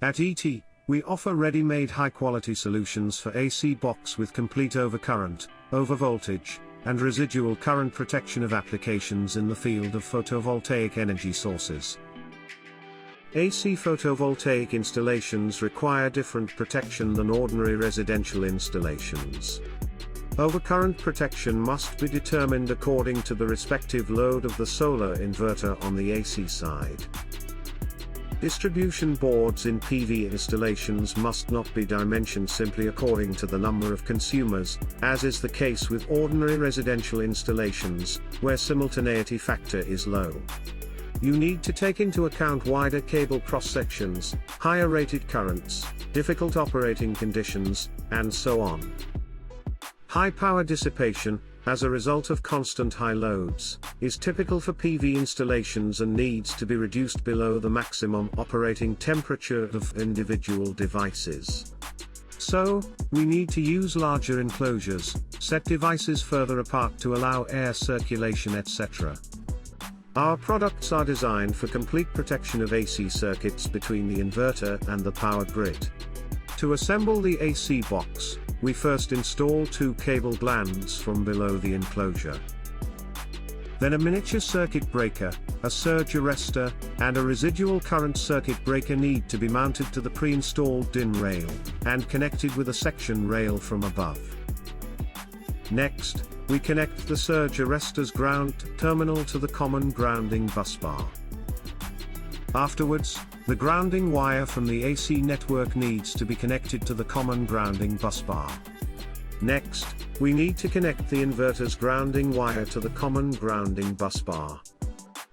At ET, we offer ready-made high-quality solutions for AC box with complete overcurrent, overvoltage, and residual current protection of applications in the field of photovoltaic energy sources. AC photovoltaic installations require different protection than ordinary residential installations. Overcurrent protection must be determined according to the respective load of the solar inverter on the AC side. Distribution boards in PV installations must not be dimensioned simply according to the number of consumers, as is the case with ordinary residential installations, where simultaneity factor is low. You need to take into account wider cable cross-sections, higher rated currents, difficult operating conditions, and so on. High power dissipation, as a result of constant high loads, is typical for PV installations and needs to be reduced below the maximum operating temperature of individual devices. So, we need to use larger enclosures, set devices further apart to allow air circulation, etc. Our products are designed for complete protection of AC circuits between the inverter and the power grid. To assemble the AC box, we first install two cable glands from below the enclosure. Then a miniature circuit breaker, a surge arrestor, and a residual current circuit breaker need to be mounted to the pre-installed DIN rail, and connected with a section rail from above. Next, we connect the surge arrestor's ground terminal to the common grounding busbar. Afterwards, the grounding wire from the AC network needs to be connected to the common grounding busbar. Next, we need to connect the inverter's grounding wire to the common grounding busbar.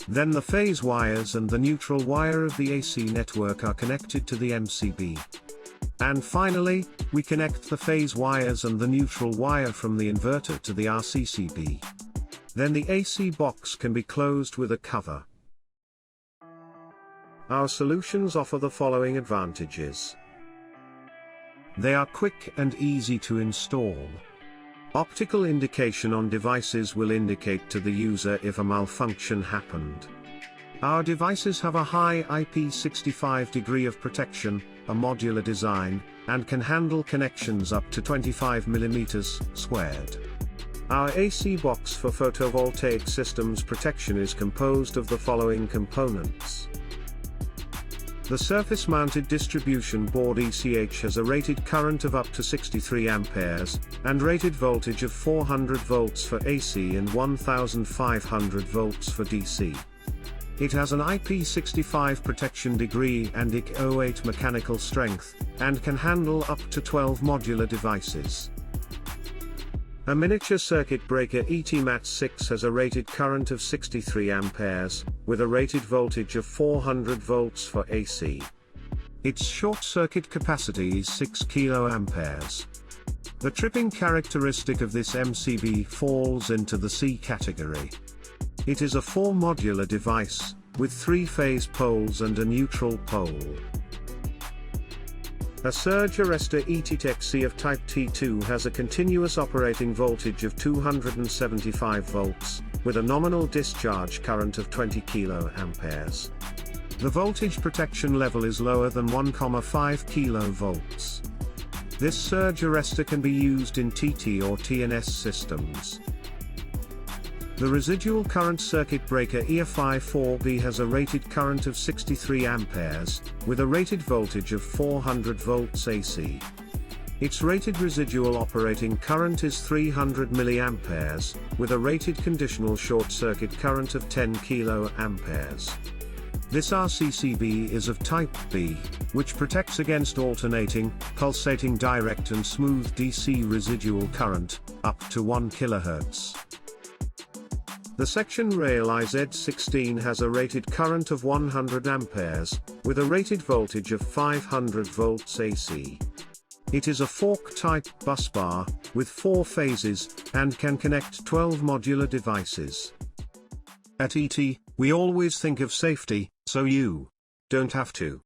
Then the phase wires and the neutral wire of the AC network are connected to the MCB. And finally, we connect the phase wires and the neutral wire from the inverter to the RCCB. Then the AC box can be closed with a cover. Our solutions offer the following advantages. They are quick and easy to install. Optical indication on devices will indicate to the user if a malfunction happened. Our devices have a high IP65 degree of protection, a modular design, and can handle connections up to 25 mm squared. Our AC box for photovoltaic systems protection is composed of the following components. The surface-mounted distribution board ECH has a rated current of up to 63 amperes, and rated voltage of 400 volts for AC and 1500 volts for DC. It has an IP65 protection degree and IC08 mechanical strength, and can handle up to 12 modular devices. A miniature circuit breaker ETMAT6 has a rated current of 63 amperes, with a rated voltage of 400 volts for AC. Its short circuit capacity is 6 kA. The tripping characteristic of this MCB falls into the C category. It is a 4-modular device, with 3 phase poles and a neutral pole. A surge arrestor ETTEC-C of type T2 has a continuous operating voltage of 275 volts, with a nominal discharge current of 20 kA. The voltage protection level is lower than 1,5 kV. This surge arrestor can be used in TT or TNS systems. The residual current circuit breaker EFI4B has a rated current of 63 amperes, with a rated voltage of 400 volts AC. Its rated residual operating current is 300 milliamperes, with a rated conditional short circuit current of 10 kA. This RCCB is of type B, which protects against alternating, pulsating direct and smooth DC residual current, up to 1 kHz. The section rail IZ16 has a rated current of 100 amperes, with a rated voltage of 500 volts AC. It is a fork-type busbar, with 4 phases, and can connect 12 modular devices. At ET, we always think of safety, so you don't have to.